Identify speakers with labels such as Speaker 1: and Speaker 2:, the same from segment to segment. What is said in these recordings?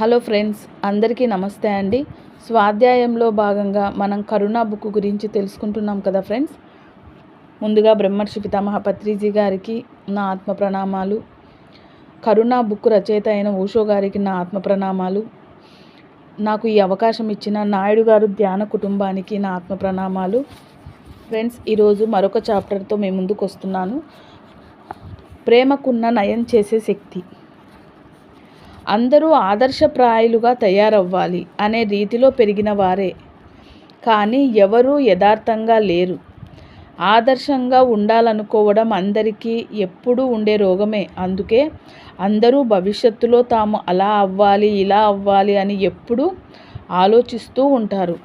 Speaker 1: Hello friends, అందరికీ నమస్తే అండి. స్వాధ్యాయంలో భాగంగా మనం కరుణా బుక్ గురించి తెలుసుకుంటున్నాం కదా ఫ్రెండ్స్. ముందుగా బ్రహ్మర్షి పితామహ పత్రిజీ గారికి నా ఆత్మ ప్రణామాలు. కరుణా బుక్ రచయిత అయిన ఓషో గారికి నా ఆత్మ ప్రణామాలు. నాకు ఈ అవకాశం ఇచ్చిన నాయుడు గారు ధ్యాన కుటుంబానికి నా ఆత్మ ప్రణామాలు. ఫ్రెండ్స్, ఈరోజు మరొక చాప్టర్తో మేము ముందుకు వస్తున్నాను. ప్రేమకున్న నయం చేసే శక్తి. అందరూ ఆదర్శప్రాయులుగా తయారవ్వాలి అనే రీతిలో పెరిగిన వారే, కానీ ఎవరూ యథార్థంగా లేరు. ఆదర్శంగా ఉండాలనుకోవడం అందరికీ ఎప్పుడూ ఉండే రోగమే. అందుకే అందరూ భవిష్యత్తులో తాము అలా అవ్వాలి, ఇలా అవ్వాలి అని ఎప్పుడూ ఆలోచిస్తూ ఉంటారు.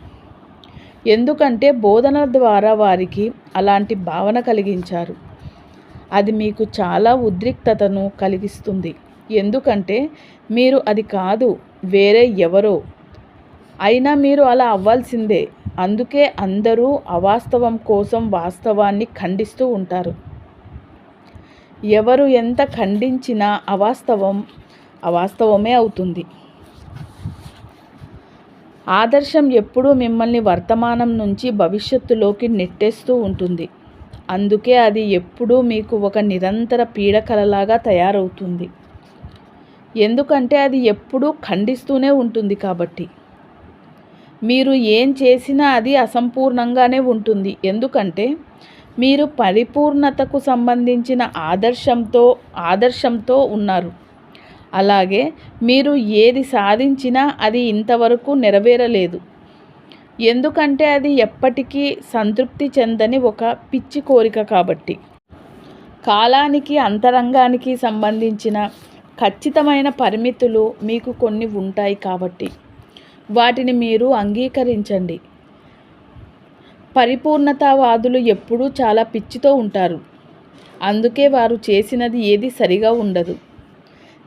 Speaker 1: ఎందుకంటే బోధన ద్వారా వారికి అలాంటి భావన కలిగించారు. అది మీకు చాలా ఉద్రిక్తతను కలిగిస్తుంది. ఎందుకంటే మీరు అది కాదు, వేరే ఎవరో, అయినా మీరు అలా అవ్వాల్సిందే. అందుకే అందరూ అవాస్తవం కోసం వాస్తవాన్ని ఖండిస్తూ ఉంటారు. ఎవరు ఎంత ఖండించినా అవాస్తవమే అవుతుంది. ఆదర్శం ఎప్పుడూ మిమ్మల్ని వర్తమానం నుంచి భవిష్యత్తులోకి నెట్టేస్తూ ఉంటుంది. అందుకే అది ఎప్పుడూ మీకు ఒక నిరంతర పీడకలలాగా తయారవుతుంది. ఎందుకంటే అది ఎప్పుడూ ఖండిస్తూనే ఉంటుంది. కాబట్టి మీరు ఏం చేసినా అది అసంపూర్ణంగానే ఉంటుంది. ఎందుకంటే మీరు పరిపూర్ణతకు సంబంధించిన ఆదర్శంతో ఉన్నారు. అలాగే మీరు ఏది సాధించినా అది ఇంతవరకు నెరవేరలేదు. ఎందుకంటే అది ఎప్పటికీ సంతృప్తి చెందని ఒక పిచ్చి కోరిక. కాబట్టి కాలానికి, అంతరంగానికి సంబంధించిన ఖచ్చితమైన పరిమితులు మీకు కొన్ని ఉంటాయి. కాబట్టి వాటిని మీరు అంగీకరించండి. పరిపూర్ణతావాదులు ఎప్పుడూ చాలా పిచ్చితో ఉంటారు. అందుకే వారు చేసినది ఏది సరిగా ఉండదు.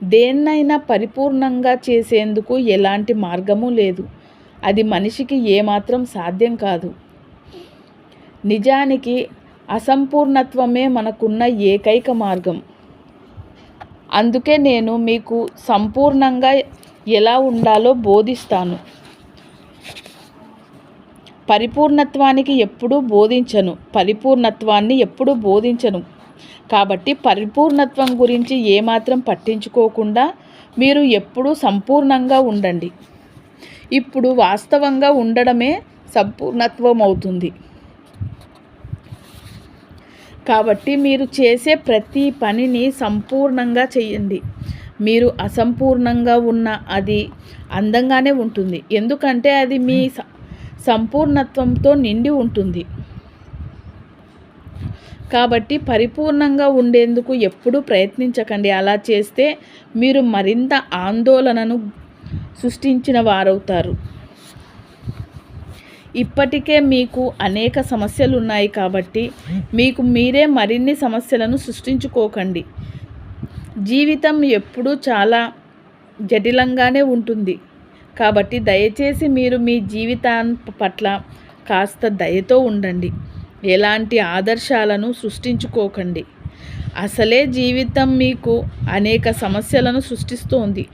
Speaker 1: దేన్నైనా పరిపూర్ణంగా చేసేందుకు ఎలాంటి మార్గము లేదు. అది మనిషికి ఏమాత్రం సాధ్యం కాదు. నిజానికి అసంపూర్ణత్వమే మనకున్న ఏకైక మార్గం. అందుకే నేను మీకు సంపూర్ణంగా ఎలా ఉండాలో బోధిస్తాను. పరిపూర్ణత్వాన్ని ఎప్పుడూ బోధించను. కాబట్టి పరిపూర్ణత్వం గురించి ఏమాత్రం పట్టించుకోకుండా మీరు ఎప్పుడూ సంపూర్ణంగా ఉండండి. ఇప్పుడు వాస్తవంగా ఉండడమే సంపూర్ణత్వం అవుతుంది. కాబట్టి మీరు చేసే ప్రతి పనిని సంపూర్ణంగా చేయండి. మీరు అసంపూర్ణంగా ఉన్న అది అందంగానే ఉంటుంది. ఎందుకంటే అది మీ సంపూర్ణత్వంతో నిండి ఉంటుంది. కాబట్టి పరిపూర్ణంగా ఉండేందుకు ఎప్పుడూ ప్రయత్నించకండి. అలా చేస్తే మీరు మరింత ఆందోళనను సృష్టించిన వారవుతారు. ఇప్పటికే మీకు అనేక సమస్యలు ఉన్నాయి. కాబట్టి మీకు మీరే మరిన్ని సమస్యలను సృష్టించుకోకండి. జీవితం ఎప్పుడూ చాలా జటిలంగానే ఉంటుంది. కాబట్టి దయచేసి మీరు మీ జీవితాన్ని పట్ల కాస్త దయతో ఉండండి. ఎలాంటి ఆదర్శాలను సృష్టించుకోకండి. అసలే జీవితం మీకు అనేక సమస్యలను సృష్టిస్తోంది.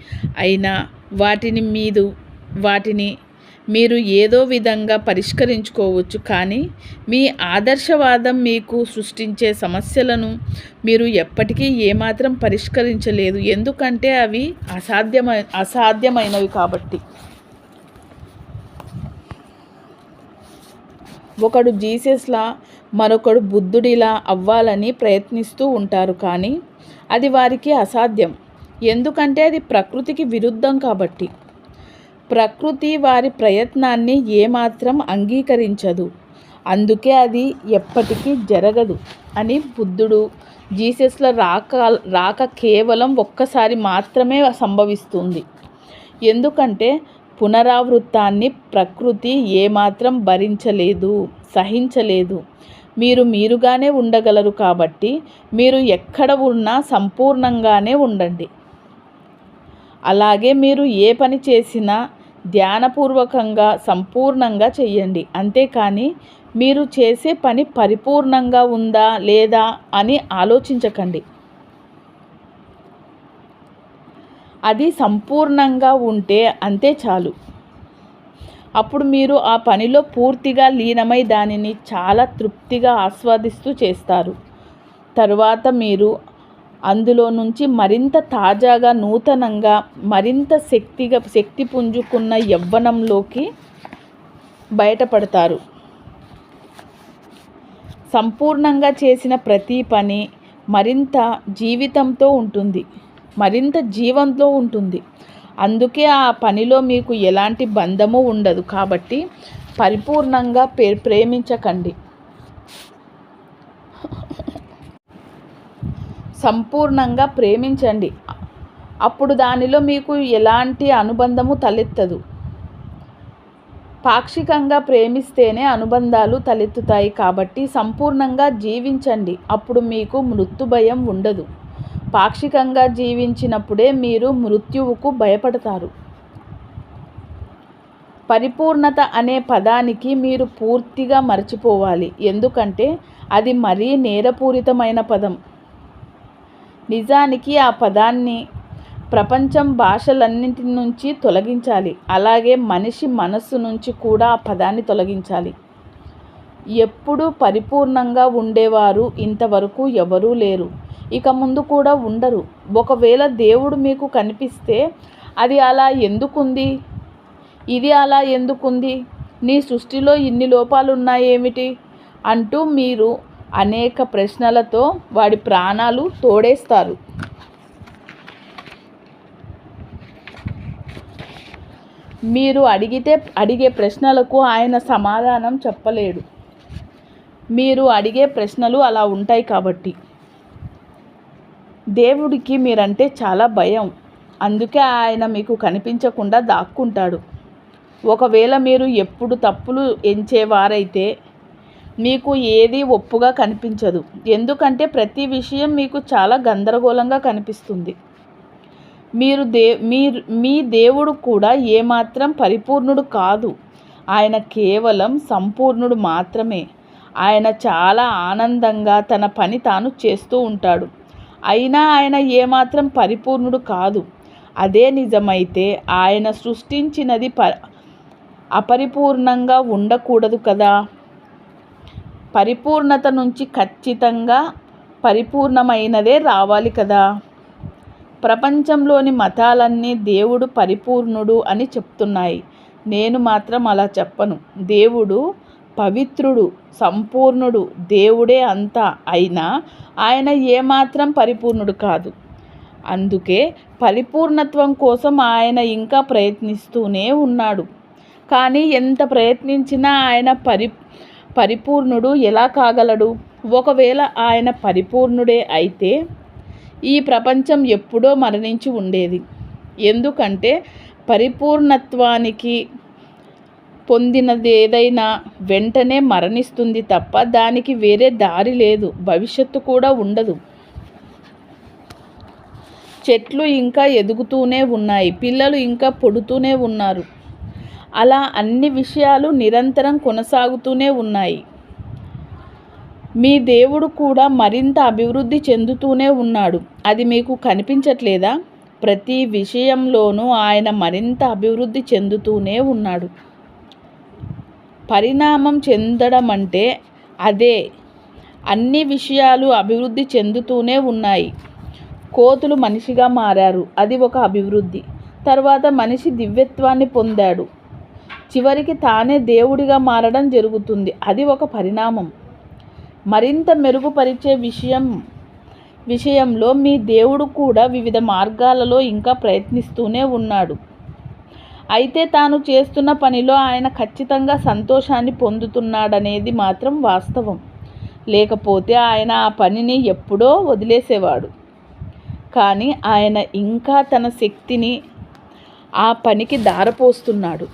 Speaker 1: అయినా వాటిని మీరు ఏదో విధంగా పరిష్కరించుకోవచ్చు. కానీ మీ ఆదర్శవాదం మీకు సృష్టించే సమస్యలను మీరు ఎప్పటికీ ఏమాత్రం పరిష్కరించలేదు. ఎందుకంటే అవి అసాధ్యమైనవి. కాబట్టి ఒకడు జీసస్లా, మరొకడు బుద్ధుడిలా అవ్వాలని ప్రయత్నిస్తూ ఉంటారు. కానీ అది వారికి అసాధ్యం. ఎందుకంటే అది ప్రకృతికి విరుద్ధం. కాబట్టి ప్రకృతి వారి ప్రయత్నాన్ని ఏమాత్రం అంగీకరించదు. అందుకే అది ఎప్పటికీ జరగదు అని బుద్ధుడు, జీసస్ల రాక కేవలం ఒక్కసారి మాత్రమే సంభవిస్తుంది. ఎందుకంటే పునరావృత్తాన్ని ప్రకృతి ఏమాత్రం సహించలేదు. మీరు మీరుగానే ఉండగలరు. కాబట్టి మీరు ఎక్కడ ఉన్నా సంపూర్ణంగానే ఉండండి. అలాగే మీరు ఏ పని చేసినా ధ్యానపూర్వకంగా సంపూర్ణంగా చెయ్యండి. అంతేకాని మీరు చేసే పని పరిపూర్ణంగా ఉందా లేదా అని ఆలోచించకండి. అది సంపూర్ణంగా ఉంటే అంతే చాలు. అప్పుడు మీరు ఆ పనిలో పూర్తిగా లీనమై దానిని చాలా తృప్తిగా ఆస్వాదిస్తూ చేస్తారు. తరువాత మీరు అందులో నుంచి మరింత తాజాగా, నూతనంగా, మరింత శక్తి పుంజుకున్న యవ్వనంలోకి బయటపడతారు. సంపూర్ణంగా చేసిన ప్రతి పని మరింత జీవితంతో ఉంటుంది, మరింత జీవంతో ఉంటుంది. అందుకే ఆ పనిలో మీకు ఎలాంటి బంధము ఉండదు. కాబట్టి పరిపూర్ణంగా ప్రేమించకండి, సంపూర్ణంగా ప్రేమించండి. అప్పుడు దానిలో మీకు ఎలాంటి అనుబంధము తలెత్తదు. పాక్షికంగా ప్రేమిస్తేనే అనుబంధాలు తలెత్తుతాయి. కాబట్టి సంపూర్ణంగా జీవించండి. అప్పుడు మీకు మృత్యు భయం ఉండదు. పాక్షికంగా జీవించినప్పుడే మీరు మృత్యువుకు భయపడతారు. పరిపూర్ణత అనే పదానికి మీరు పూర్తిగా మరచిపోవాలి, ఎందుకంటే అది మరీ నేరపూరితమైన పదం. నిజానికి ఆ పదాన్ని ప్రపంచం భాషలన్నింటి నుంచి తొలగించాలి. అలాగే మనిషి మనస్సు నుంచి కూడా ఆ పదాన్ని తొలగించాలి. ఎప్పుడూ పరిపూర్ణంగా ఉండేవారు ఇంతవరకు ఎవరూ లేరు, ఇక ముందు కూడా ఉండరు. ఒకవేళ దేవుడు మీకు కనిపిస్తే అది అలా ఎందుకుంది, ఇది అలా ఎందుకుంది, నీ సృష్టిలో ఇన్ని లోపాలున్నాయేమిటి అంటూ మీరు అనేక ప్రశ్నలతో వాడి ప్రాణాలు తోడేస్తారు. మీరు అడిగే ప్రశ్నలకు ఆయన సమాధానం చెప్పలేడు. మీరు అడిగే ప్రశ్నలు అలా ఉంటాయి. కాబట్టి దేవుడికి మీరంటే చాలా భయం. అందుకే ఆయన మీకు కనిపించకుండా దాక్కుంటాడు. ఒకవేళ మీరు ఎప్పుడు తప్పులు ఎంచేవారైతే మీకు ఏది ఒప్పుగా కనిపించదు, ఎందుకంటే ప్రతి విషయం మీకు చాలా గందరగోళంగా కనిపిస్తుంది. మీ దేవుడు కూడా ఏమాత్రం పరిపూర్ణుడు కాదు. ఆయన కేవలం సంపూర్ణుడు మాత్రమే. ఆయన చాలా ఆనందంగా తన పని తాను చేస్తూ ఉంటాడు. అయినా ఆయన ఏమాత్రం పరిపూర్ణుడు కాదు. అదే నిజమైతే ఆయన సృష్టించినది అపరిపూర్ణంగా ఉండకూడదు కదా. పరిపూర్ణత నుంచి ఖచ్చితంగా పరిపూర్ణమైనదే రావాలి కదా. ప్రపంచంలోని మతాలన్నీ దేవుడు పరిపూర్ణుడు అని చెప్తున్నాయి. నేను మాత్రం అలా చెప్పను. దేవుడు పవిత్రుడు, సంపూర్ణుడు, దేవుడే అంతా. అయినా ఆయన ఏమాత్రం పరిపూర్ణుడు కాదు. అందుకే పరిపూర్ణత్వం కోసం ఆయన ఇంకా ప్రయత్నిస్తూనే ఉన్నాడు. కానీ ఎంత ప్రయత్నించినా ఆయన పరిపూర్ణుడు ఎలా కాగలడు? ఒకవేళ ఆయన పరిపూర్ణుడే అయితే ఈ ప్రపంచం ఎప్పుడో మరణించి ఉండేది. ఎందుకంటే పరిపూర్ణత్వానికి పొందినదేదైనా వెంటనే మరణిస్తుంది తప్ప దానికి వేరే దారి లేదు, భవిష్యత్తు కూడా ఉండదు. చెట్లు ఇంకా ఎదుగుతూనే ఉన్నాయి, పిల్లలు ఇంకా పుడుతూనే ఉన్నారు. అలా అన్ని విషయాలు నిరంతరం కొనసాగుతూనే ఉన్నాయి. మీ దేవుడు కూడా మరింత అభివృద్ధి చెందుతూనే ఉన్నాడు. అది మీకు కనిపించట్లేదా? ప్రతి విషయంలోనూ ఆయన మరింత అభివృద్ధి చెందుతూనే ఉన్నాడు. పరిణామం చెందడం అంటే అదే. అన్ని విషయాలు అభివృద్ధి చెందుతూనే ఉన్నాయి. కోతులు మనిషిగా మారారు, అది ఒక అభివృద్ధి. తర్వాత మనిషి దివ్యత్వాన్ని పొందాడు, చివరికి తానే దేవుడిగా మారడం జరుగుతుంది, అది ఒక పరిణామం. మరింత మెరుగుపరిచే విషయంలో మీ దేవుడు కూడా వివిధ మార్గాలలో ఇంకా ప్రయత్నిస్తూనే ఉన్నాడు. అయితే తాను చేస్తున్న పనిలో ఆయన ఖచ్చితంగా సంతోషాన్ని పొందుతున్నాడనేది మాత్రం వాస్తవం. లేకపోతే ఆయన ఆ పనిని ఎప్పుడో వదిలేసేవాడు. కానీ ఆయన ఇంకా తన శక్తిని ఆ పనికి ధారపోస్తున్నాడు.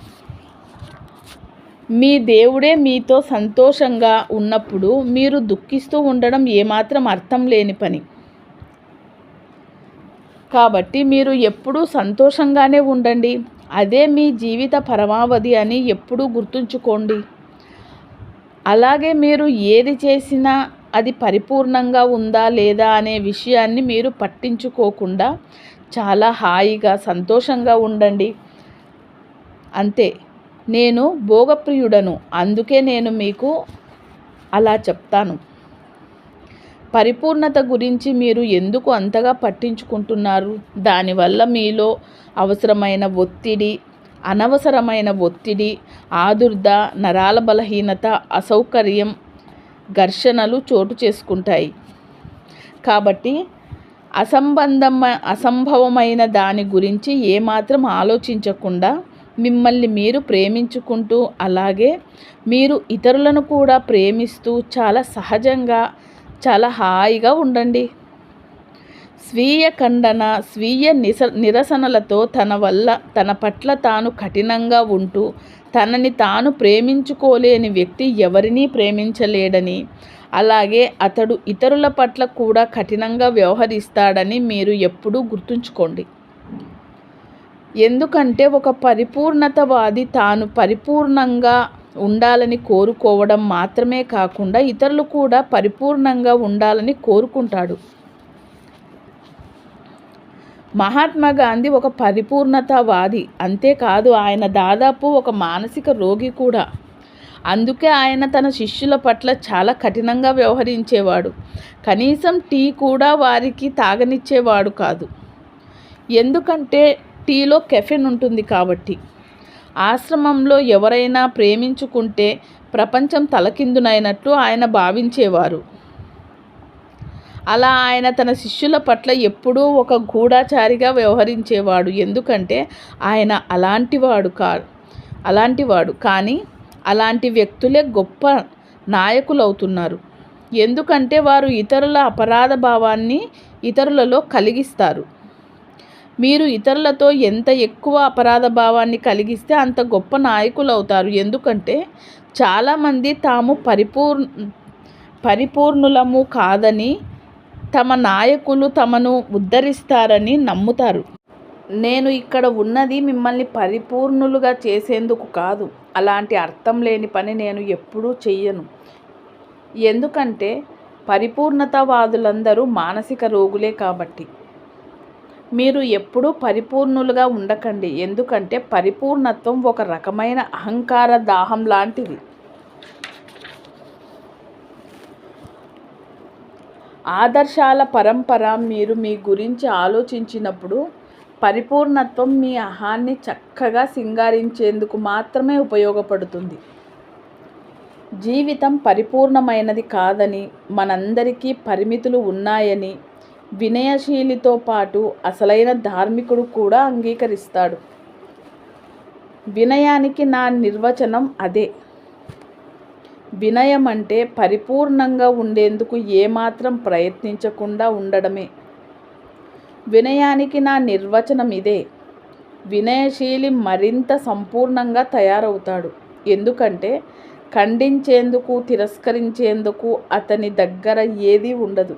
Speaker 1: మీ దేవుడే మీతో సంతోషంగా ఉన్నప్పుడు మీరు దుఃఖిస్తూ ఉండడం ఏమాత్రం అర్థం లేని పని. కాబట్టి మీరు ఎప్పుడూ సంతోషంగానే ఉండండి. అదే మీ జీవిత పరమావధి అని ఎప్పుడూ గుర్తుంచుకోండి. అలాగే మీరు ఏది చేసినా అది పరిపూర్ణంగా ఉందా లేదా అనే విషయాన్ని మీరు పట్టించుకోకుండా చాలా హాయిగా సంతోషంగా ఉండండి. అంతే. నేను భోగప్రియుడను, అందుకే నేను మీకు అలా చెప్తాను. పరిపూర్ణత గురించి మీరు ఎందుకు అంతగా పట్టించుకుంటున్నారు? దానివల్ల మీలో అవసరమైన ఒత్తిడి, అనవసరమైన ఒత్తిడి, ఆదుర్ద, నరాల బలహీనత, అసౌకర్యం, ఘర్షణలు చోటు చేసుకుంటాయి. కాబట్టి అసంభవమైన దాని గురించి ఏమాత్రం ఆలోచించకుండా మిమ్మల్ని మీరు ప్రేమించుకుంటూ, అలాగే మీరు ఇతరులను కూడా ప్రేమిస్తూ చాలా సహజంగా, చాలా హాయిగా ఉండండి. స్వీయ ఖండన, స్వీయ నిరసనలతో తన పట్ల తాను కఠినంగా ఉంటూ తనని తాను ప్రేమించుకోలేని వ్యక్తి ఎవరినీ ప్రేమించలేడని, అలాగే అతడు ఇతరుల పట్ల కూడా కఠినంగా వ్యవహరిస్తాడని మీరు ఎప్పుడూ గుర్తుంచుకోండి. ఎందుకంటే ఒక పరిపూర్ణతవాది తాను పరిపూర్ణంగా ఉండాలని కోరుకోవడం మాత్రమే కాకుండా ఇతరులు కూడా పరిపూర్ణంగా ఉండాలని కోరుకుంటాడు. మహాత్మా గాంధీ ఒక పరిపూర్ణతావాది, అంతేకాదు ఆయన దాదాపు ఒక మానసిక రోగి కూడా. అందుకే ఆయన తన శిష్యుల పట్ల చాలా కఠినంగా వ్యవహరించేవాడు. కనీసం టీ కూడా వారికి తాగనిచ్చేవాడు కాదు. ఎందుకంటే టీలో కెఫెన్ ఉంటుంది కాబట్టి. ఆశ్రమంలో ఎవరైనా ప్రేమించుకుంటే ప్రపంచం తలకిందునైనట్లు ఆయన భావించేవారు. అలా ఆయన తన శిష్యుల పట్ల ఎప్పుడూ ఒక గూఢాచారిగా వ్యవహరించేవాడు. ఎందుకంటే ఆయన అలాంటివాడు కానీ అలాంటి వ్యక్తులే గొప్ప నాయకులవుతున్నారు. ఎందుకంటే వారు ఇతరుల అపరాధ భావాన్ని ఇతరులలో కలిగిస్తారు. మీరు ఇతరులతో ఎంత ఎక్కువ అపరాధ భావాన్ని కలిగిస్తే అంత గొప్ప నాయకులు అవుతారు. ఎందుకంటే చాలామంది తాము పరిపూర్ణులము కాదని, తమ నాయకులు తమను ఉద్ధరిస్తారని నమ్ముతారు. నేను ఇక్కడ ఉన్నది మిమ్మల్ని పరిపూర్ణులుగా చేసేందుకు కాదు. అలాంటి అర్థం లేని పని నేను ఎప్పుడూ చెయ్యను. ఎందుకంటే పరిపూర్ణతావాదులందరూ మానసిక రోగులే కాబట్టి. మీరు ఎప్పుడూ పరిపూర్ణులుగా ఉండకండి. ఎందుకంటే పరిపూర్ణత్వం ఒక రకమైన అహంకార దాహం లాంటిది. ఆదర్శాల పరంపర. మీరు మీ గురించి ఆలోచించినప్పుడు పరిపూర్ణత్వం మీ అహాన్ని చక్కగా సింగారించేందుకు మాత్రమే ఉపయోగపడుతుంది. జీవితం పరిపూర్ణమైనది కాదని, మనందరికీ పరిమితులు ఉన్నాయని వినయశీలితో పాటు అసలైన ధార్మికుడు కూడా అంగీకరిస్తాడు. వినయానికి నా నిర్వచనం అదే. వినయం అంటే పరిపూర్ణంగా ఉండేందుకు ఏమాత్రం ప్రయత్నించకుండా ఉండడమే. వినయానికి నా నిర్వచనం ఇదే. వినయశీలి మరింత సంపూర్ణంగా తయారవుతాడు. ఎందుకంటే ఖండించేందుకు, తిరస్కరించేందుకు అతని దగ్గర ఏదీ ఉండదు.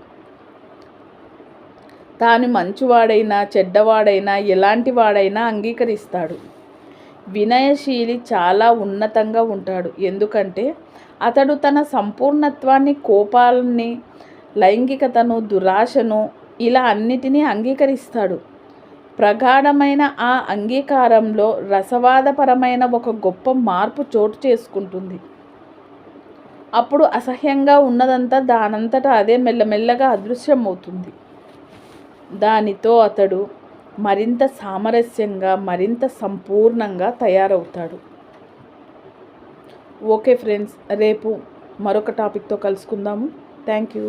Speaker 1: తాను మంచివాడైనా చెడ్డవాడైనా ఎలాంటి వాడైనా అంగీకరిస్తాడు. వినయశీలి చాలా ఉన్నతంగా ఉంటాడు. ఎందుకంటే అతడు తన సంపూర్ణత్వాన్ని, కోపాలని, లైంగికతను, దురాశను, ఇలా అన్నిటినీ అంగీకరిస్తాడు. ప్రగాఢమైన ఆ అంగీకారంలో రసవాదపరమైన ఒక గొప్ప మార్పు చోటు చేసుకుంటుంది. అప్పుడు అసహ్యంగా ఉన్నదంతా దానంతటా అదే మెల్లమెల్లగా అదృశ్యమవుతుంది. దానితో అతడు మరింత సామరస్యంగా, మరింత సంపూర్ణంగా తయారవుతాడు. ఓకే ఫ్రెండ్స్, రేపు మరొక టాపిక్తో కలుసుకుందాము. Thank you.